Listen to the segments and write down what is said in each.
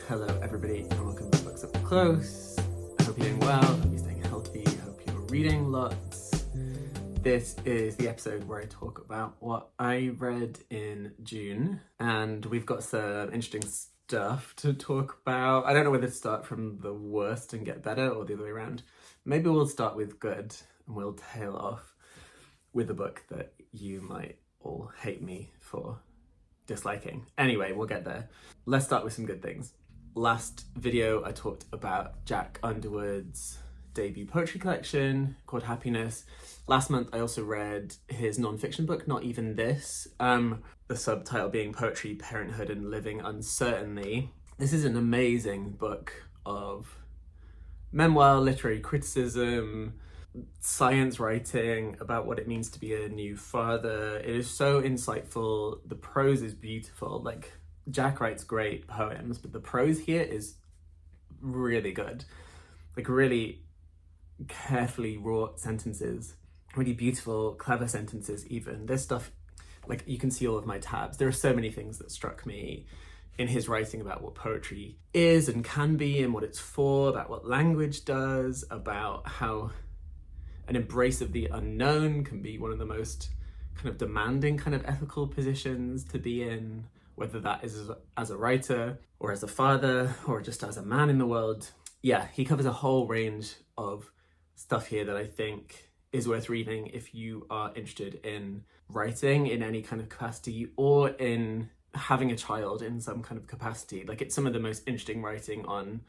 Hello everybody and welcome to Books Up Close. I hope you're doing well, I hope you're staying healthy, I hope you're reading lots. This is the episode where I talk about what I read in June, and we've got some interesting stuff to talk about. I don't know whether to start from the worst and get better or the other way around. Maybe we'll start with good and we'll tail off with a book that you might all hate me for disliking. Anyway, we'll get there. Let's start with some good things. Last video I talked about Jack Underwood's debut poetry collection called Happiness. Last month I also read his non-fiction book, Not Even This, the subtitle being Poetry, Parenthood and Living Uncertainly. This is an amazing book of memoir, literary criticism, science writing about what it means to be a new father. It is so insightful. The prose is beautiful. Like, Jack writes great poems, but the prose here is really good. Like, really carefully wrought sentences, really beautiful, clever sentences even. There's stuff, like, you can see all of my tabs. There are so many things that struck me in his writing about what poetry is and can be and what it's for, about what language does, about how an embrace of the unknown can be one of the most kind of demanding kind of ethical positions to be in, whether that is as a writer or as a father or just as a man in the world. Yeah, he covers a whole range of stuff here that I think is worth reading if you are interested in writing in any kind of capacity or in having a child in some kind of capacity. Like, it's some of the most interesting writing on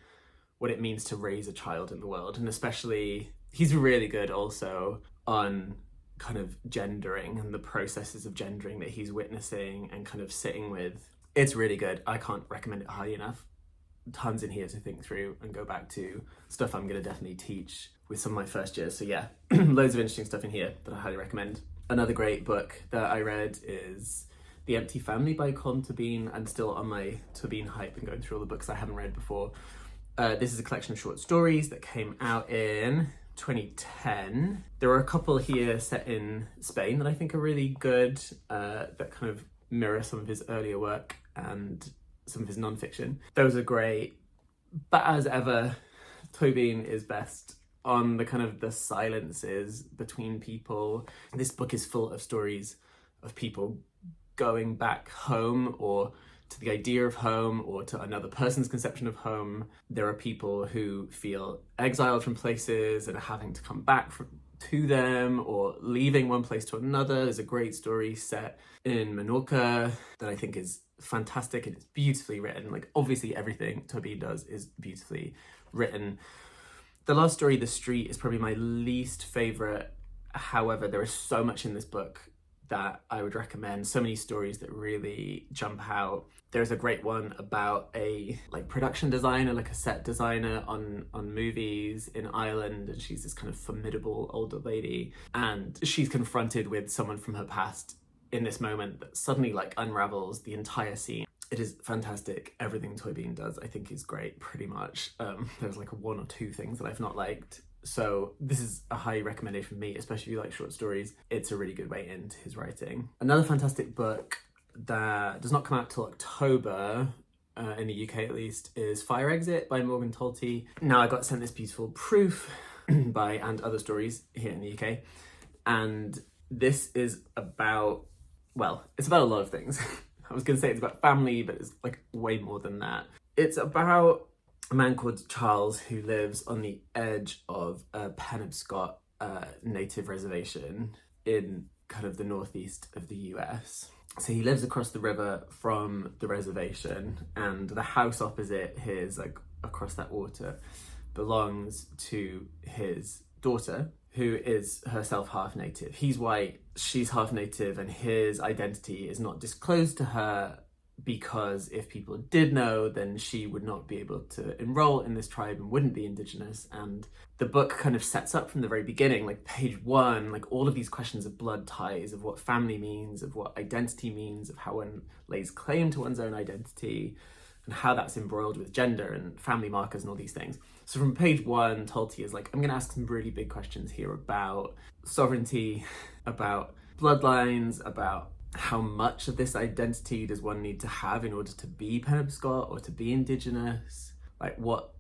what it means to raise a child in the world, and especially he's really good also on kind of gendering and the processes of gendering that he's witnessing and kind of sitting with. It's really good. I can't recommend it highly enough. Tons in here to think through and go back to. Stuff I'm going to definitely teach with some of my first years. So yeah, loads of interesting stuff in here that I highly recommend. Another great book that I read is The Empty Family by Colm Tóibín. I'm still on my Tóibín hype and going through all the books I haven't read before. This is a collection of short stories that came out in 2010. There are a couple here set in Spain that I think are really good, that kind of mirror some of his earlier work and some of his non-fiction. Those are great, but as ever, Tóibín is best on the kind of the silences between people. This book is full of stories of people going back home, or to the idea of home, or to another person's conception of home. There are people who feel exiled from places and are having to come back to them, or leaving one place to another. There's a great story set in Menorca that I think is fantastic, and it's beautifully written. Like, obviously everything Tóibín does is beautifully written. The last story, The Street, is probably my least favorite. However, there is so much in this book that I would recommend, so many stories that really jump out. There's a great one about a production designer, like a set designer on movies in Ireland, and she's this kind of formidable older lady, and she's confronted with someone from her past in this moment that suddenly unravels the entire scene. It is fantastic. Everything Tóibín does I think is great, pretty much. There's one or two things that I've not liked. So this is a high recommendation from me, especially if you like short stories. It's a really good way into his writing. Another fantastic book that does not come out till October, in the UK at least, is Fire Exit by Morgan Talty. Now, I got sent this beautiful proof by And Other Stories here in the UK. And this is about, it's about a lot of things. I was going to say it's about family, but it's way more than that. It's about a man called Charles who lives on the edge of a Penobscot native reservation in kind of the northeast of the US. So he lives across the river from the reservation, and the house opposite his, across that water, belongs to his daughter, who is herself half native. He's white, she's half native, and his identity is not disclosed to her, because if people did know, then she would not be able to enroll in this tribe and wouldn't be indigenous. And the book kind of sets up from the very beginning, page one, all of these questions of blood ties, of what family means, of what identity means, of how one lays claim to one's own identity, and how that's embroiled with gender and family markers and all these things. So from page one, Talty is I'm going to ask some really big questions here about sovereignty, about bloodlines, about how much of this identity does one need to have in order to be Penobscot or to be Indigenous? Like, what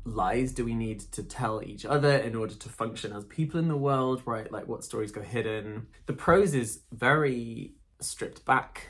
lies do we need to tell each other in order to function as people in the world, right? Like, what stories go hidden? The prose is very stripped back.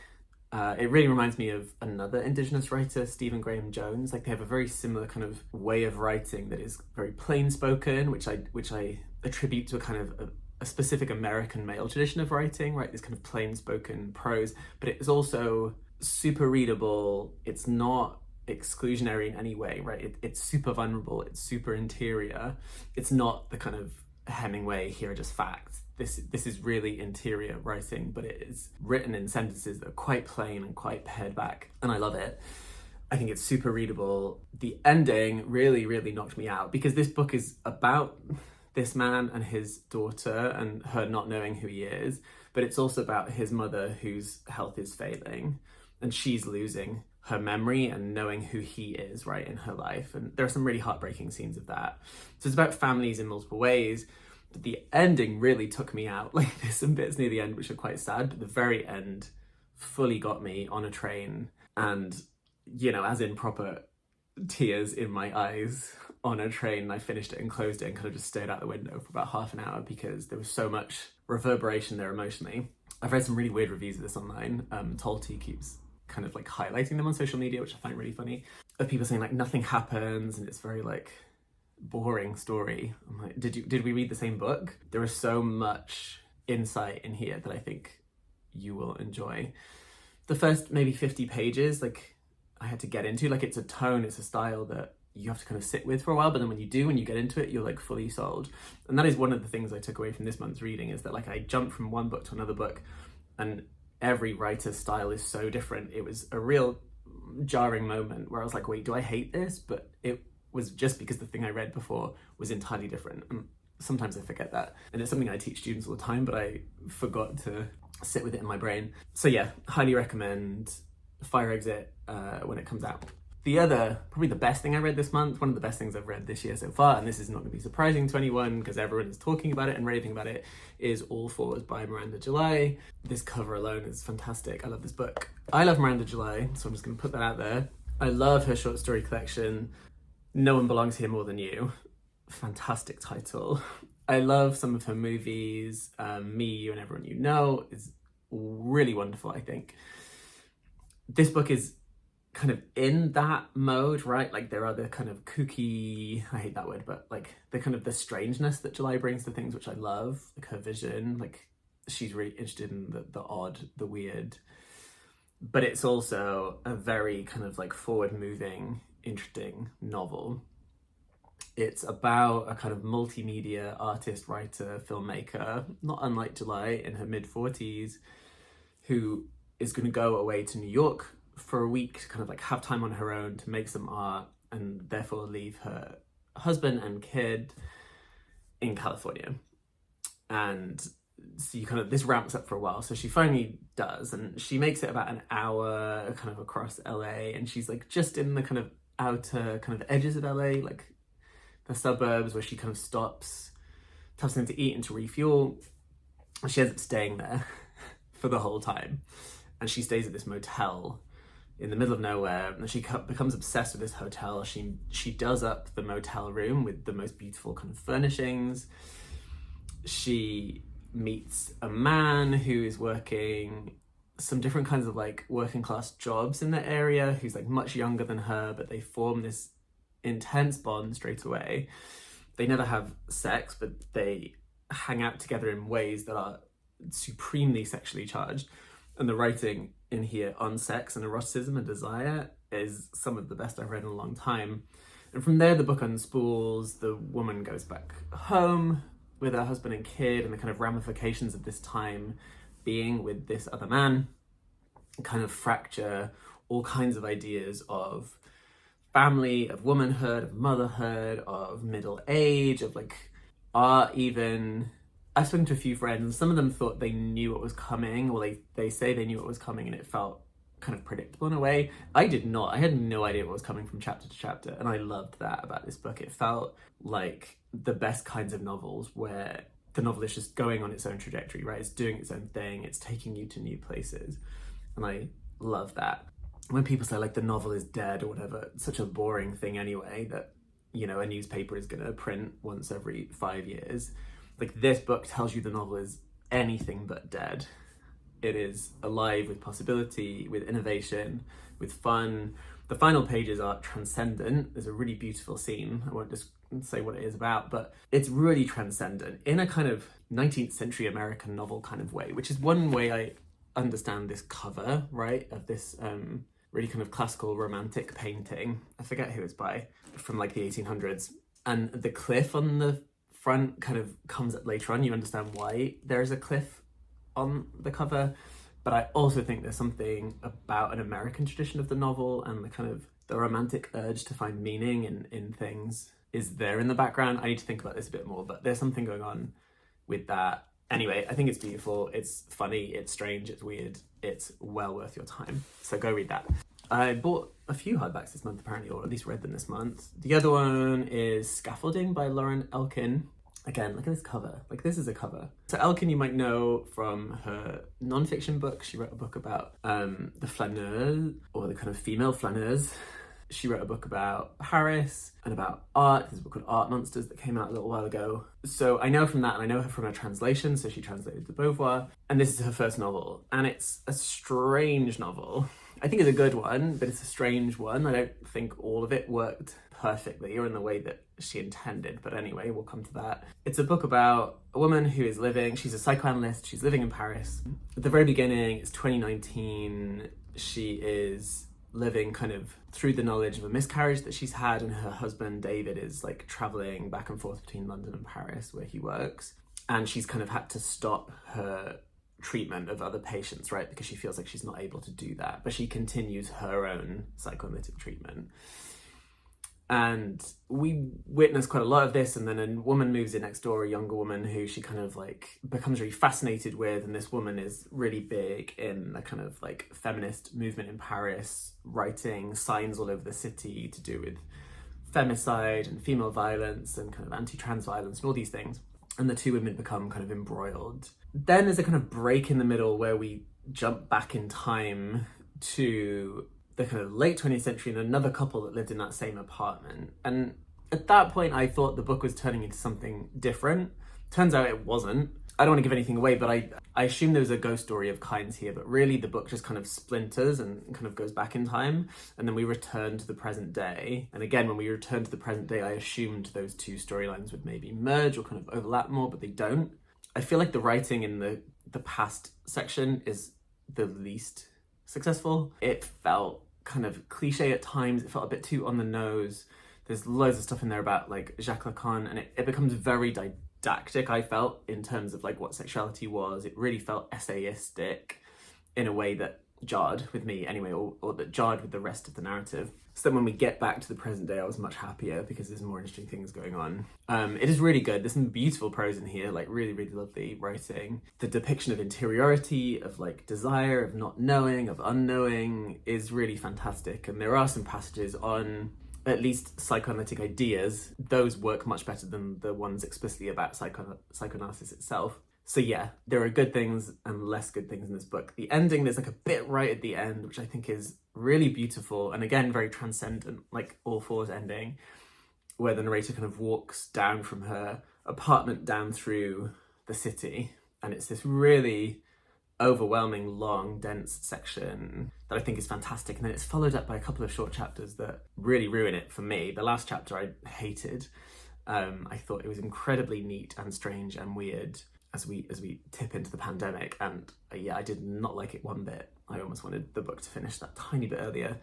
It really reminds me of another Indigenous writer, Stephen Graham Jones. Like, they have a very similar kind of way of writing that is very plain spoken, which I attribute to a kind of a specific American male tradition of writing, right? This kind of plain spoken prose, but it's also super readable. It's not exclusionary in any way, right? It's super vulnerable. It's super interior. It's not the kind of Hemingway, here are just facts. This is really interior writing, but it is written in sentences that are quite plain and quite pared back, and I love it. I think it's super readable. The ending really, really knocked me out, because this book is about this man and his daughter and her not knowing who he is, but it's also about his mother whose health is failing, and she's losing her memory and knowing who he is, right, in her life. And there are some really heartbreaking scenes of that. So it's about families in multiple ways. But the ending really took me out. Like, there's some bits near the end which are quite sad, but the very end fully got me on a train, and, you know, as in proper tears in my eyes on a train. I finished it and closed it and kind of just stared out the window for about half an hour, because there was so much reverberation there emotionally. I've read some really weird reviews of this online. Tolty keeps kind of like highlighting them on social media, which I find really funny, of people saying like nothing happens and it's very like boring story. I'm like, did we read the same book? There is so much insight in here that I think you will enjoy. The first maybe 50 pages, like, I had to get into, like, it's a tone, it's a style that you have to kind of sit with for a while, but then when you get into it, you're like fully sold. And that is one of the things I took away from this month's reading, is that like I jumped from one book to another book, and every writer's style is so different. It was a real jarring moment where I was like, wait, do I hate this? But it was just because the thing I read before was entirely different. And sometimes I forget that. And it's something I teach students all the time, but I forgot to sit with it in my brain. So yeah, highly recommend Fire Exit when it comes out. The other, probably the best thing I read this month, one of the best things I've read this year so far, and this is not going to be surprising to anyone because everyone is talking about it and raving about it, is All Fours by Miranda July. This cover alone is fantastic. I love this book. I love Miranda July, so I'm just going to put that out there. I love her short story collection, No One Belongs Here More Than You. Fantastic title. I love some of her movies. Me, You, and Everyone You Know is really wonderful, I think. This book is kind of in that mode, right? Like, there are the kind of kooky, I hate that word, but like the kind of the strangeness that July brings to things, which I love, like her vision. Like, she's really interested in the odd, the weird, but it's also a very kind of like forward-moving, interesting novel. It's about a kind of multimedia artist, writer, filmmaker, not unlike July, in her mid-40s, who is going to go away to New York for a week to kind of like have time on her own to make some art, and therefore leave her husband and kid in California. And so you kind of, this ramps up for a while. So she finally does, and she makes it about an hour kind of across LA, and she's like just in the kind of outer kind of edges of LA, like the suburbs, where she kind of stops to have something to eat and to refuel. And she ends up staying there for the whole time. And she stays at this motel in the middle of nowhere, and she becomes obsessed with this hotel. She does up the motel room with the most beautiful kind of furnishings. She meets a man who is working some different kinds of like working class jobs in the area, who's like much younger than her, but they form this intense bond straight away. They never have sex, but they hang out together in ways that are supremely sexually charged. And the writing in here on sex and eroticism and desire is some of the best I've read in a long time. And from there, the book unspools. The woman goes back home with her husband and kid, and the kind of ramifications of this time being with this other man kind of fracture all kinds of ideas of family, of womanhood, of motherhood, of middle age, of like art even. I've spoken to a few friends, and some of them thought they knew what was coming, or they say they knew what was coming, and it felt kind of predictable in a way. I did not. I had no idea what was coming from chapter to chapter, and I loved that about this book. It felt like the best kinds of novels where the novel is just going on its own trajectory, right? It's doing its own thing, it's taking you to new places. And I love that. When people say like the novel is dead or whatever, it's such a boring thing anyway, that, you know, a newspaper is going to print once every 5 years. Like, this book tells you the novel is anything but dead. It is alive with possibility, with innovation, with fun. The final pages are transcendent. There's a really beautiful scene. I won't just say what it is about, but it's really transcendent in a kind of 19th century American novel kind of way, which is one way I understand this cover, right, of this really kind of classical romantic painting. I forget who it's by, from like the 1800s. And the cliff on the front kind of comes up later on. You understand why there's a cliff on the cover. But I also think there's something about an American tradition of the novel, and the kind of the romantic urge to find meaning in things is there in the background. I need to think about this a bit more, but there's something going on with that. Anyway, I think it's beautiful, it's funny, it's strange, it's weird, it's well worth your time. So go read that. I bought a few hardbacks this month apparently, or at least read them this month. The other one is Scaffolding by Lauren Elkin. Again, look at this cover. Like, this is a cover. So Elkin you might know from her non-fiction book. She wrote a book about the flaneurs, or the kind of female flaneurs. She wrote a book about Paris and about art. There's a book called Art Monsters that came out a little while ago. So I know from that, and I know her from her translation, so she translated the Beauvoir. And this is her first novel. And it's a strange novel. I think it's a good one, but it's a strange one. I don't think all of it worked perfectly or in the way that she intended. But anyway, we'll come to that. It's a book about a woman who is living, she's a psychoanalyst, she's living in Paris. At the very beginning, it's 2019. She is living kind of through the knowledge of a miscarriage that she's had, and her husband David is like traveling back and forth between London and Paris where he works, and she's kind of had to stop her treatment of other patients, right, because she feels like she's not able to do that, but she continues her own psychoanalytic treatment. And we witness quite a lot of this, and then a woman moves in next door, a younger woman who she kind of like becomes really fascinated with, and this woman is really big in the kind of like feminist movement in Paris, writing signs all over the city to do with femicide and female violence and kind of anti-trans violence and all these things. And the two women become kind of embroiled. Then there's a kind of break in the middle where we jump back in time to the kind of late 20th century and another couple that lived in that same apartment. And at that point, I thought the book was turning into something different. Turns out it wasn't. I don't want to give anything away, but I assume there was a ghost story of kinds here, but really the book just kind of splinters and kind of goes back in time. And then we return to the present day. And again, when we return to the present day, I assumed those two storylines would maybe merge or kind of overlap more, but they don't. I feel like the writing in the past section is the least successful. It felt kind of cliche at times. It felt a bit too on the nose. There's loads of stuff in there about like Jacques Lacan, and it becomes very didactic, I felt, in terms of like what sexuality was. It really felt essayistic in a way that jarred with me anyway, or that jarred with the rest of the narrative. So then when we get back to the present day, I was much happier because there's more interesting things going on. It is really good. There's some beautiful prose in here, like really, really lovely writing. The depiction of interiority, of like desire, of not knowing, of unknowing is really fantastic. And there are some passages on at least psychoanalytic ideas. Those work much better than the ones explicitly about psychoanalysis itself. So yeah, there are good things and less good things in this book. The ending, there's like a bit right at the end, which I think is really beautiful. And again, very transcendent, like All Fours ending, where the narrator kind of walks down from her apartment down through the city. And it's this really overwhelming, long, dense section that I think is fantastic. And then it's followed up by a couple of short chapters that really ruin it for me. The last chapter I hated. I thought it was incredibly neat and strange and weird as we tip into the pandemic, and yeah, I did not like it one bit. I almost wanted the book to finish that tiny bit earlier,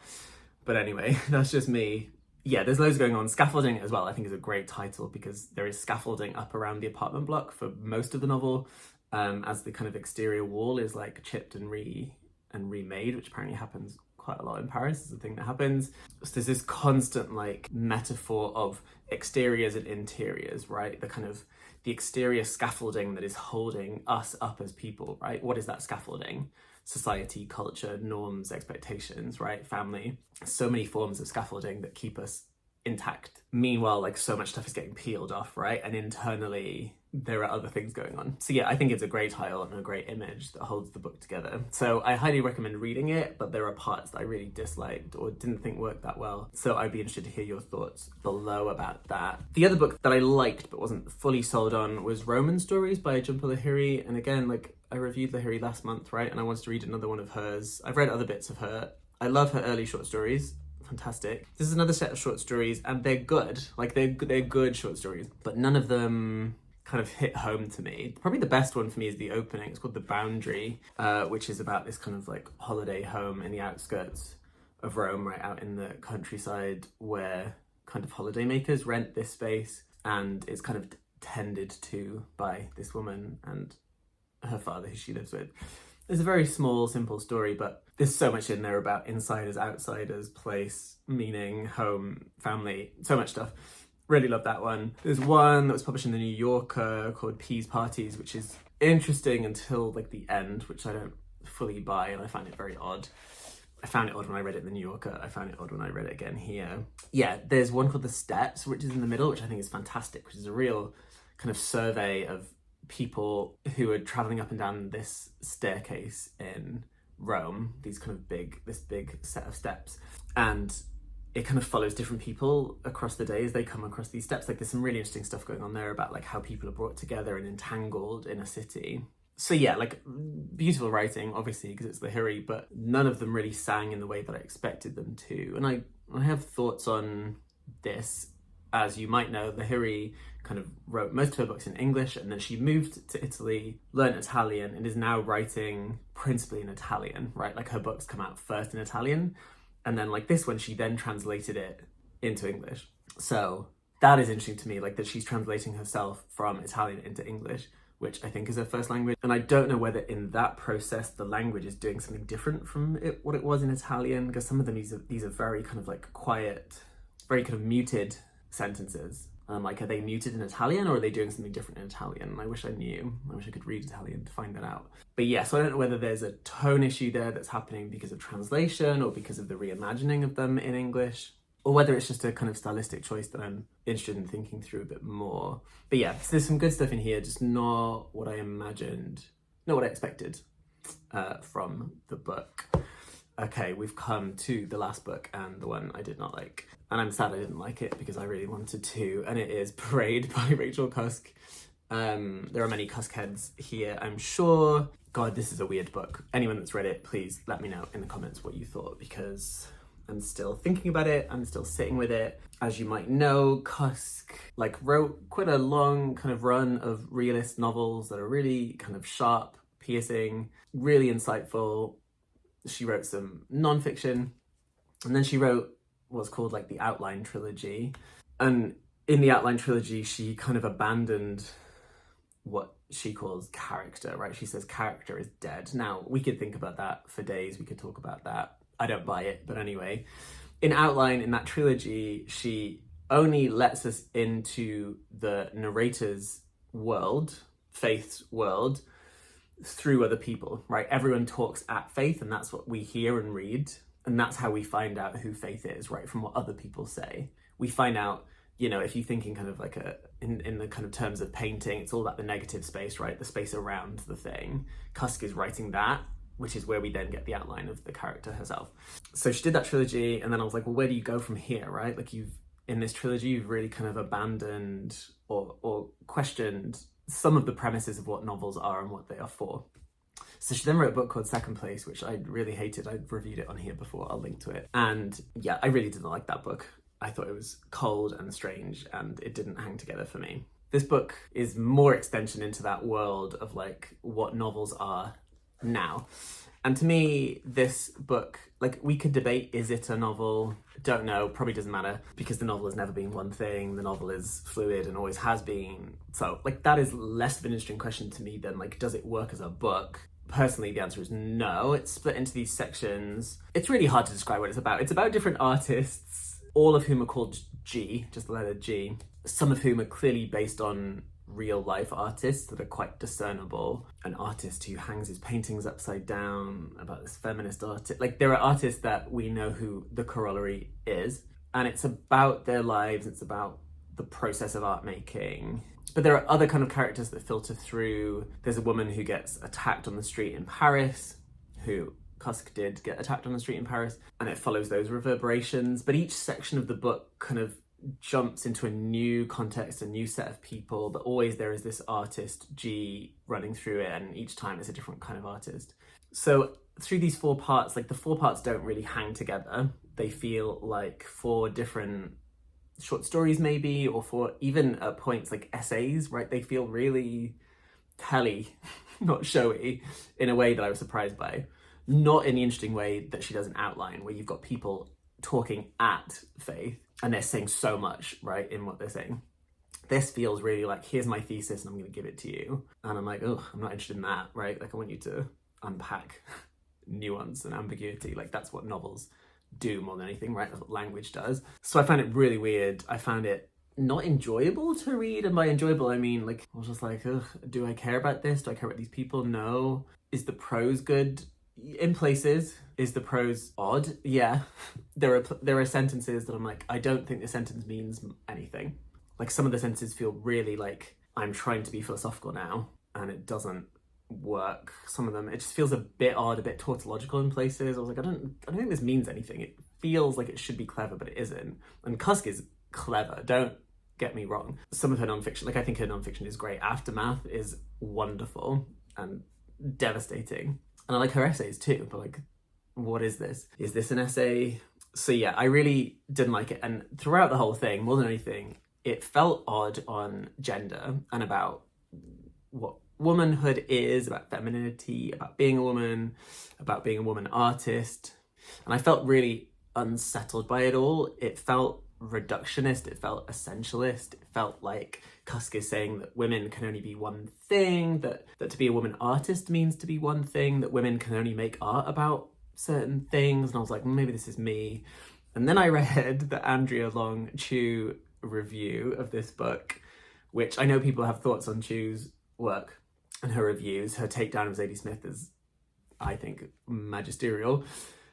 but anyway, that's just me. Yeah, there's loads going on. Scaffolding as well, I think, is a great title because there is scaffolding up around the apartment block for most of the novel, as the kind of exterior wall is like chipped and remade, which apparently happens quite a lot in Paris. Is a thing that happens. So there's this constant like metaphor of exteriors and interiors, right? The exterior scaffolding that is holding us up as people, right? What is that scaffolding? Society, culture, norms, expectations, right? Family. So many forms of scaffolding that keep us intact. Meanwhile, like so much stuff is getting peeled off, right? And internally, there are other things going on. So yeah, I think it's a great title and a great image that holds the book together. So I highly recommend reading it, but there are parts that I really disliked or didn't think worked that well. So I'd be interested to hear your thoughts below about that. The other book that I liked but wasn't fully sold on was Roman Stories by Jhumpa Lahiri. And again, like, I reviewed Lahiri last month, right? And I wanted to read another one of hers. I've read other bits of her. I love her early short stories. Fantastic. This is another set of short stories, and they're good. Like, they're good short stories, but none of them kind of hit home to me. Probably the best one for me is the opening. It's called The Boundary, which is about this kind of like holiday home in the outskirts of Rome, right out in the countryside, where kind of holidaymakers rent this space, and it's kind of tended to by this woman and her father who she lives with. It's a very small, simple story, but there's so much in there about insiders, outsiders, place, meaning, home, family, so much stuff. Really love that one. There's one that was published in the New Yorker called Peas Parties, which is interesting until like the end, which I don't fully buy, and I find it very odd. I found it odd when I read it in the New Yorker. I found it odd when I read it again here. Yeah, there's one called The Steps, which is in the middle, which I think is fantastic, which is a real kind of survey of people who are traveling up and down this staircase in Rome, this big set of steps, and it kind of follows different people across the day as they come across these steps. Like, there's some really interesting stuff going on there about like how people are brought together and entangled in a city. So yeah, like, beautiful writing, obviously, because it's Lahiri, but none of them really sang in the way that I expected them to. And I have thoughts on this. As you might know, Lahiri kind of wrote most of her books in English, and then she moved to Italy, learned Italian, and is now writing principally in Italian, right? Like, her books come out first in Italian, and then like this one, she then translated it into English. So that is interesting to me, like that she's translating herself from Italian into English, which I think is her first language. And I don't know whether in that process, the language is doing something different from what it was in Italian, because some of them, these are very kind of like quiet, very kind of muted sentences. Like, are they muted in Italian, or are they doing something different in Italian? I wish I knew. I wish I could read Italian to find that out. But yeah, so I don't know whether there's a tone issue there that's happening because of translation or because of the reimagining of them in English, or whether it's just a kind of stylistic choice that I'm interested in thinking through a bit more. But yeah, so there's some good stuff in here, just not what I imagined, not what I expected from the book. Okay, we've come to the last book, and the one I did not like. And I'm sad I didn't like it because I really wanted to, and it is Parade by Rachel Cusk. There are many Cusk heads here, I'm sure. God, this is a weird book. Anyone that's read it, please let me know in the comments what you thought, because I'm still thinking about it. I'm still sitting with it. As you might know, Cusk wrote quite a long kind of run of realist novels that are really kind of sharp, piercing, really insightful. She wrote some non-fiction, and then she wrote what's called like the Outline Trilogy. And in the Outline Trilogy, she kind of abandoned what she calls character, right? She says character is dead. Now, we could think about that for days. We could talk about that. I don't buy it, but anyway. In Outline, in that trilogy, she only lets us into the narrator's world, Faith's world, through other people, right? Everyone talks at Faith, and that's what we hear and read, and that's how we find out who Faith is, right? From what other people say. We find out, you know, if you think in kind of like in the kind of terms of painting, it's all about the negative space, right? The space around the thing. Cusk is writing that, which is where we then get the outline of the character herself. So she did that trilogy, and then I was like, well, where do you go from here, right? Like, in this trilogy, you've really kind of abandoned or questioned some of the premises of what novels are and what they are for. So she then wrote a book called Second Place, which I really hated. I've reviewed it on here before. I'll link to it. And yeah, I really didn't like that book. I thought it was cold and strange, and it didn't hang together for me. This book is more extension into that world of like what novels are now. And to me, this book, like, we could debate, is it a novel? Don't know, probably doesn't matter, because the novel has never been one thing. The novel is fluid and always has been. So like, that is less of an interesting question to me than like, does it work as a book? Personally, the answer is no. It's split into these sections. It's really hard to describe what it's about. It's about different artists, all of whom are called G, just the letter G, some of whom are clearly based on real life artists that are quite discernible. An artist who hangs his paintings upside down, about this feminist artist. Like, there are artists that we know who the corollary is, and it's about their lives. It's about the process of art making. But there are other kind of characters that filter through. There's a woman who gets attacked on the street in Paris, who Cusk did get attacked on the street in Paris, and it follows those reverberations. But each section of the book kind of jumps into a new context, a new set of people, but always there is this artist G running through it, and each time it's a different kind of artist. So through these 4 parts, like the 4 parts don't really hang together. They feel like 4 different short stories maybe, or for even at points like essays, right? They feel really telly, not showy, in a way that I was surprised by. Not in the interesting way that she does an outline, where you've got people talking at Faith and they're saying so much, right, in what they're saying. This feels really like, here's my thesis and I'm going to give it to you. And I'm like, oh, I'm not interested in that, right? Like, I want you to unpack nuance and ambiguity. Like, that's what novels do more than anything, right? That's what language does. So I found it really weird. I found it not enjoyable to read, and by enjoyable I mean, like, I was just like, ugh, do I care about this? Do I care about these people? No. Is the prose good? In places. Is the prose odd? Yeah. There are sentences that I'm like, I don't think this sentence means anything. Like, some of the sentences feel really like I'm trying to be philosophical now, and it doesn't work. Some of them, it just feels a bit odd, a bit tautological in places. I was like, I don't think this means anything. It feels like it should be clever, but it isn't. And Cusk is clever, don't get me wrong. Some of her nonfiction, like, I think her nonfiction is great. Aftermath is wonderful and devastating. And I like her essays too, but like, what is this? Is this an essay? So yeah, I really didn't like it. And throughout the whole thing, more than anything, it felt odd on gender and about what womanhood is, about femininity, about being a woman artist. And I felt really unsettled by it all. It felt reductionist, it felt essentialist, it felt like Cusk is saying that women can only be one thing, that to be a woman artist means to be one thing, that women can only make art about certain things. And I was like, maybe this is me. And then I read the Andrea Long Chu review of this book, which I know people have thoughts on Chu's work and her reviews. Her takedown of Zadie Smith is, I think, magisterial,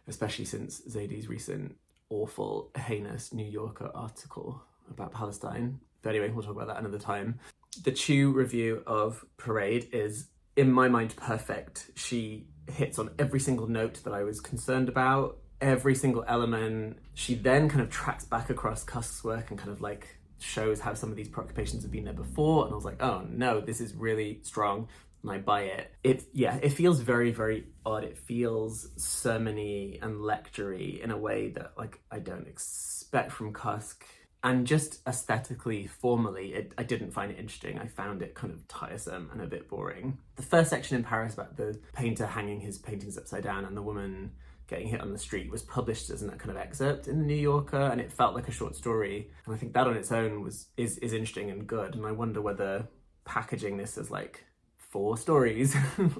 especially since Zadie's recent awful, heinous New Yorker article about Palestine. But anyway, we'll talk about that another time. The Chu review of Parade is, in my mind, perfect. She hits on every single note that I was concerned about, every single element. She then kind of tracks back across Cusk's work and kind of like shows how some of these preoccupations have been there before. And I was like, oh no, this is really strong. And I buy it. It feels very, very odd. It feels sermon-y and lecture-y in a way that, like, I don't expect from Cusk. And just aesthetically, formally, I didn't find it interesting. I found it kind of tiresome and a bit boring. The first section in Paris about the painter hanging his paintings upside down and the woman getting hit on the street was published as a kind of excerpt in the New Yorker, and it felt like a short story. And I think that on its own is interesting and good. And I wonder whether packaging this as like 4 stories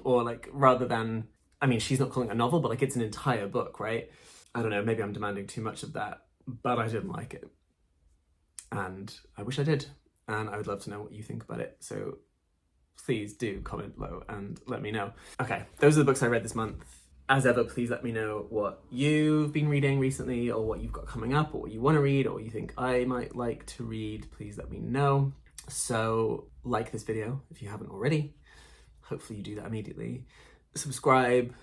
or like, rather than, I mean, she's not calling it a novel, but like it's an entire book, right? I don't know, maybe I'm demanding too much of that, but I didn't like it. And I wish I did. And I would love to know what you think about it. So please do comment below and let me know. Okay, those are the books I read this month. As ever, please let me know what you've been reading recently, or what you've got coming up, or what you want to read, or what you think I might like to read. Please let me know. So like this video if you haven't already. Hopefully you do that immediately. Subscribe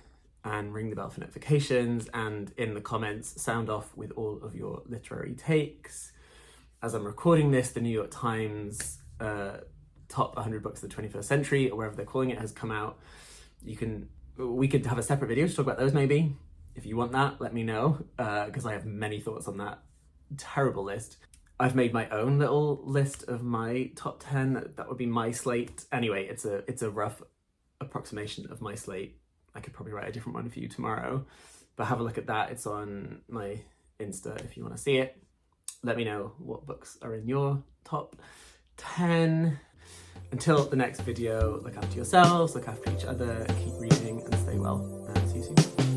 and ring the bell for notifications, and in the comments sound off with all of your literary takes. As I'm recording this, the New York Times top 100 books of the 21st century, or wherever they're calling it, has come out. We could have a separate video to talk about those maybe. If you want that, let me know, because I have many thoughts on that terrible list. I've made my own little list of my top 10. That would be my slate. Anyway, it's a rough approximation of my slate. I could probably write a different one for you tomorrow, but have a look at that. It's on my Insta if you want to see it. Let me know what books are in your top 10. Until the next video, look after yourselves, look after each other, keep reading and stay well, and see you soon.